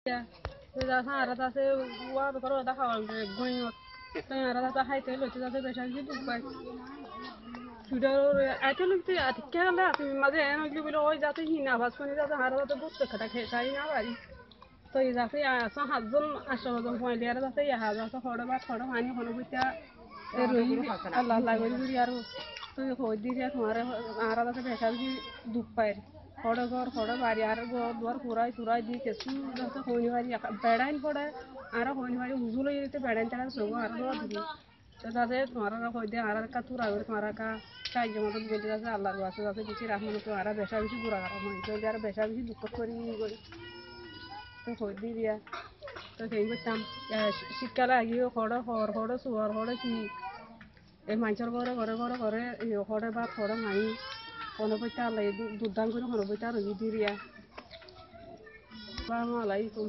Ya, sudah sana rata se gua bekaro dah kawal goyot. Tanya rata hai telo sudah se besar gitu bai. Sudah itu lu tuh atiknya lah sih maze eno gitu bilo oi jatuh hina pas koni jatuh hara jatuh but kata kayak na bari. तो इजाफे आसा हजम आशा point यार जैसे यहाँ जैसे थोड़ा पानी होने को क्या रोई अल्लाह अल्लाह करी करी यार तो ये खोज दी यार तुम्हारे आरा जैसे बैठा भी दुख पाए थोड़ा बारी यार वो द्वार पूरा दी कैसे जैसे होने वाली बैठा इन थोड़ा आरा होने वाली हुजूर ये तो बैठा इन चला तो वो आरा द्वार दी तो जैसे तुम्हारा खोज दे आरा का तूरा और तुम्हारा का काय जो मतलब बोलते जैसे अल्लाह वास्ते जैसे किसी रहमान तुम्हारा बैठा भी बुरा करा तो यार बैठा भी दुख करी তো হই দিয়া তো সেই করতাম শীতকালে আগিও খড় সুয়ার খড় কি এই মাঞ্চর ঘরে খড়ে বা খড়ে মাই কোনো পয়সা আল্লাহ দুধ দাম করে কোনো পয়সা রুগী দিয়া আসসালামু আলাইকুম